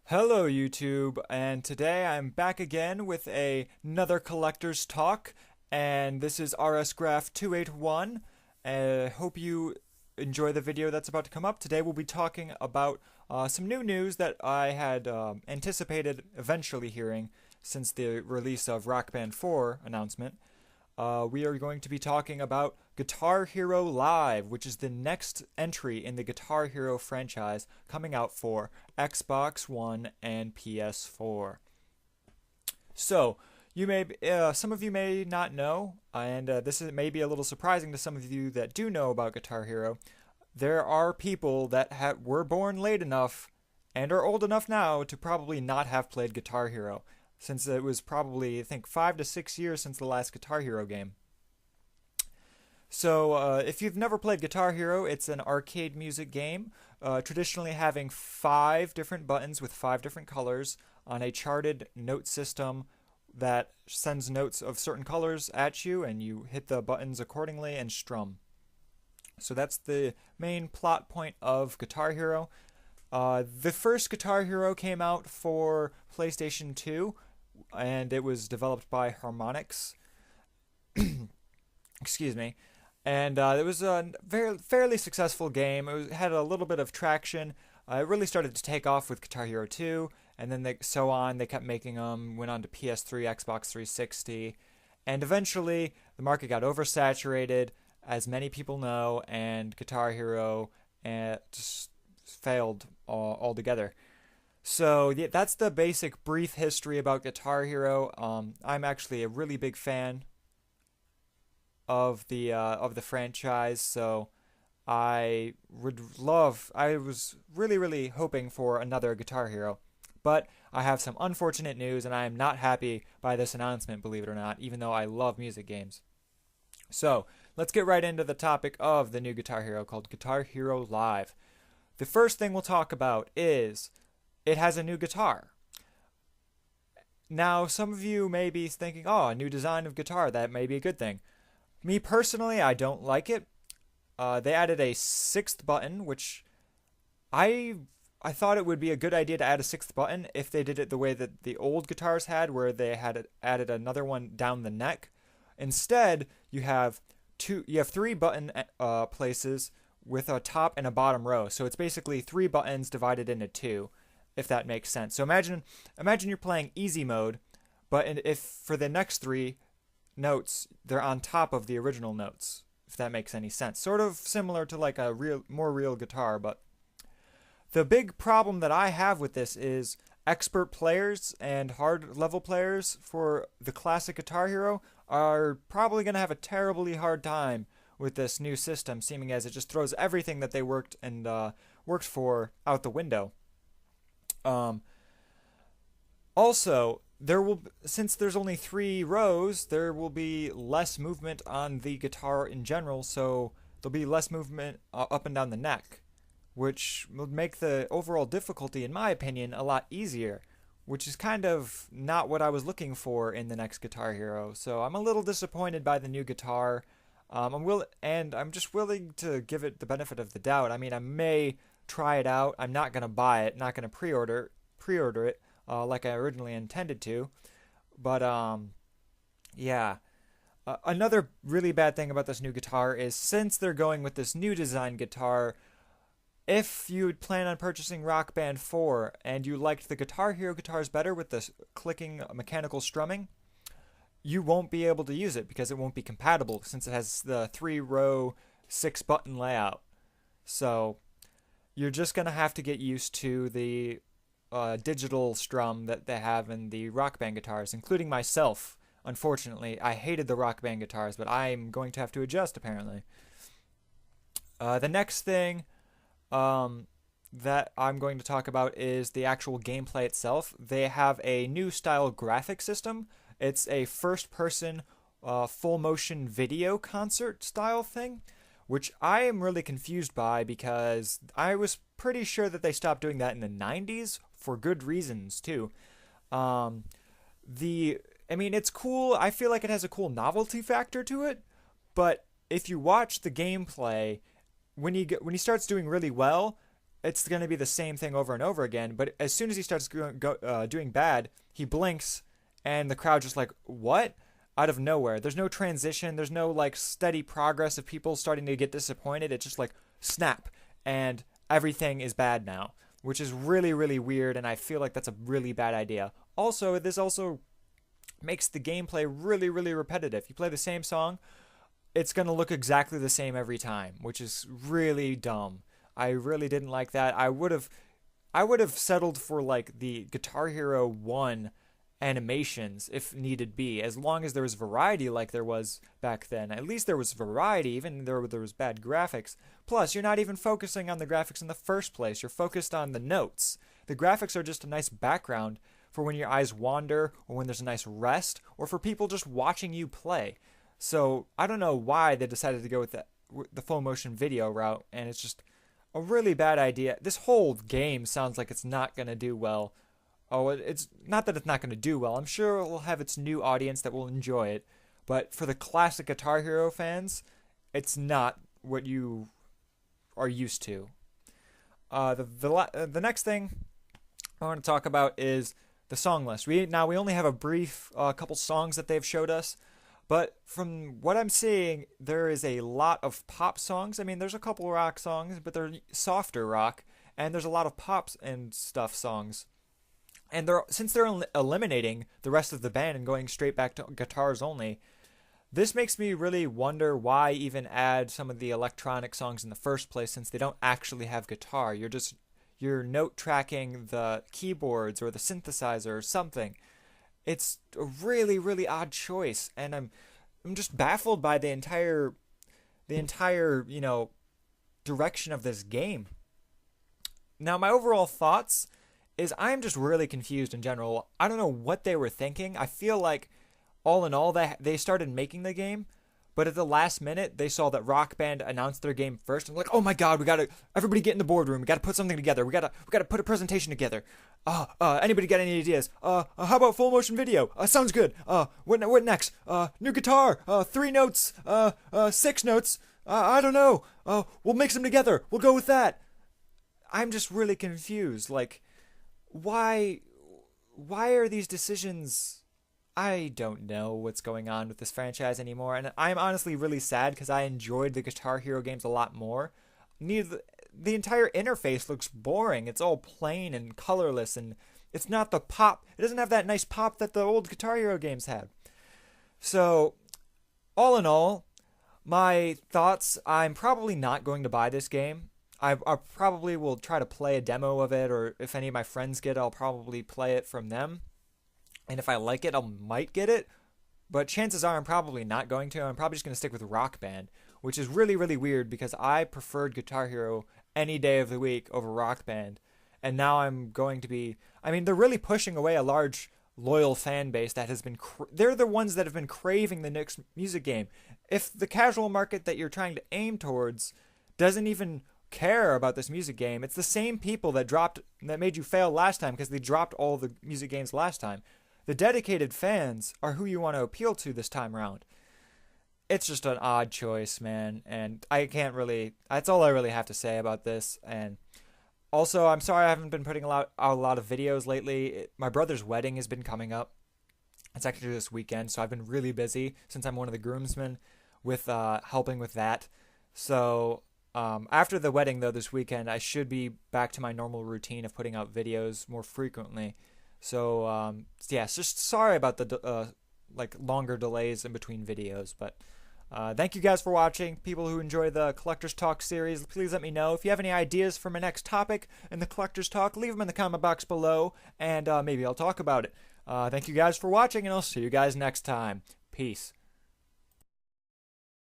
Hello YouTube, and today I'm back again with another collector's talk, and this is RSGraph 281. Hope you enjoy the video that's about to come up. Today we'll be talking about some new news that I had anticipated eventually hearing since the release of Rock Band 4 announcement. We are going to be talking about Guitar Hero Live, which is the next entry in the Guitar Hero franchise coming out for Xbox One and PS4. So, some of you may not know, and may be a little surprising to some of you that do know about Guitar Hero. There are people that were born late enough and are old enough now to probably not have played Guitar Hero, since it was probably, I think, 5 to 6 years since the last Guitar Hero game. So, if you've never played Guitar Hero, it's an arcade music game, traditionally having 5 different buttons with 5 different colors on a charted note system that sends notes of certain colors at you, and you hit the buttons accordingly and strum. So that's the main plot point of Guitar Hero. The first Guitar Hero came out for PlayStation 2, and it was developed by Harmonix. Excuse me. And it was a fairly successful game. Had a little bit of traction. It really started to take off with Guitar Hero 2, and then they kept making them, went on to PS3, Xbox 360, and eventually the market got oversaturated, as many people know, and Guitar Hero just failed altogether. So yeah, that's the basic brief history about Guitar Hero. I'm actually a really big fan of the franchise, so I was really hoping for another Guitar Hero, but I have some unfortunate news, and I am not happy by this announcement, believe it or not, even though I love music games. So let's get right into the topic of the new Guitar Hero, called Guitar Hero Live. The first thing we'll talk about is it has a new guitar. Now, some of you may be thinking, oh, a new design of guitar, that may be a good thing. Me personally, I don't like it. They added a 6th button, which I thought it would be a good idea to add a 6th button if they did it the way that the old guitars had, where they had added another one down the neck. Instead, you have 3 button places with a top and a bottom row. So it's basically 3 buttons divided into 2, if that makes sense. So imagine you're playing easy mode, but if for the next 3 notes, they're on top of the original notes, if that makes any sense. Sort of similar to like a more real guitar, but the big problem that I have with this is expert players and hard level players for the classic Guitar Hero are probably going to have a terribly hard time with this new system, seeming as it just throws everything that they worked for out the window. Also, since there's only 3 rows, there will be less movement on the guitar in general, so there'll be less movement up and down the neck, which would make the overall difficulty, in my opinion, a lot easier, which is kind of not what I was looking for in the next Guitar Hero. So I'm a little disappointed by the new guitar. I'm just willing to give it the benefit of the doubt. I mean, I may try it out. I'm not gonna buy it, not gonna pre-order it like I originally intended to. But yeah. Another really bad thing about this new guitar is, since they're going with this new design guitar, if you plan on purchasing Rock Band 4 and you liked the Guitar Hero guitars better with the clicking mechanical strumming, you won't be able to use it because it won't be compatible, since it has the 3-row 6-button layout. So you're just going to have to get used to the digital strum that they have in the Rock Band guitars, including myself. Unfortunately, I hated the Rock Band guitars, but I'm going to have to adjust, apparently. The next thing that I'm going to talk about is the actual gameplay itself. They have a new style graphic system. It's a first-person full motion video concert style thing, which I am really confused by, because I was pretty sure that they stopped doing that in the 90s for good reasons too. It's cool. I feel like it has a cool novelty factor to it, but if you watch the gameplay, when he starts doing really well, it's going to be the same thing over and over again. But as soon as he starts doing bad, he blinks, and the crowd just like, what? Out of nowhere. There's no transition. There's no like steady progress of people starting to get disappointed. It's just like snap, and everything is bad now, which is really, really weird, and I feel like that's a really bad idea. Also, this also makes the gameplay really, really repetitive. You play the same song, it's going to look exactly the same every time, which is really dumb. I really didn't like that. I would have settled for like the Guitar Hero 1 animations if needed be, as long as there was variety like there was back then. At least there was variety, even though there was bad graphics. Plus, you're not even focusing on the graphics in the first place. You're focused on the notes. The graphics are just a nice background for when your eyes wander, or when there's a nice rest, or for people just watching you play. So I don't know why they decided to go with the full motion video route, and it's just a really bad idea. This whole game sounds like it's not going to do well. Oh, it's not that it's not going to do well. I'm sure it will have its new audience that will enjoy it, but for the classic Guitar Hero fans, it's not what you are used to. The next thing I want to talk about is the song list. We only have a brief couple songs that they've showed us, but from what I'm seeing, there is a lot of pop songs. I mean, there's a couple rock songs, but they're softer rock, and there's a lot of pops and stuff songs. And since they're eliminating the rest of the band and going straight back to guitars only, this makes me really wonder why even add some of the electronic songs in the first place, since they don't actually have guitar. You're note tracking the keyboards or the synthesizer or something. It's a really, really odd choice, and I'm just baffled by the entire direction of this game. Now, my overall thoughts is I'm just really confused in general. I don't know what they were thinking. I feel like all in all they started making the game, but at the last minute they saw that Rock Band announced their game first and like, oh my god, everybody get in the boardroom. We gotta put something together. We gotta put a presentation together. Anybody got any ideas? How about full motion video? Sounds good. What next? New guitar. 3 notes. 6 notes. I don't know. We'll mix them together. We'll go with that. I'm just really confused. Like, why are these decisions? I don't know what's going on with this franchise anymore, and I'm honestly really sad because I enjoyed the Guitar Hero games a lot more. The entire interface looks boring. It's all plain and colorless, and it's not the pop. It doesn't have that nice pop that the old Guitar Hero games had. So, all in all, my thoughts, I'm probably not going to buy this game. I probably will try to play a demo of it, or if any of my friends get it, I'll probably play it from them. And if I like it, I might get it. But chances are I'm probably not going to. I'm probably just going to stick with Rock Band, which is really, really weird because I preferred Guitar Hero any day of the week over Rock Band. And now I'm going to be... I mean, they're really pushing away a large, loyal fan base that has been... They're the ones that have been craving the next music game. If the casual market that you're trying to aim towards doesn't even care about this music game, it's the same people that made you fail last time because they dropped all the music games last time. The dedicated fans are who you want to appeal to this time around. It's just an odd choice, man, and I can't really... That's all I really have to say about this. And also, I'm sorry I haven't been putting out a lot of videos lately. My brother's wedding has been coming up. It's actually this weekend, so I've been really busy since I'm one of the groomsmen with helping with that. So after the wedding, though, this weekend, I should be back to my normal routine of putting out videos more frequently. So, yeah, just sorry about the longer delays in between videos, but thank you guys for watching. People who enjoy the Collector's Talk series, please let me know. If you have any ideas for my next topic in the Collector's Talk, leave them in the comment box below, and maybe I'll talk about it. Thank you guys for watching, and I'll see you guys next time. Peace.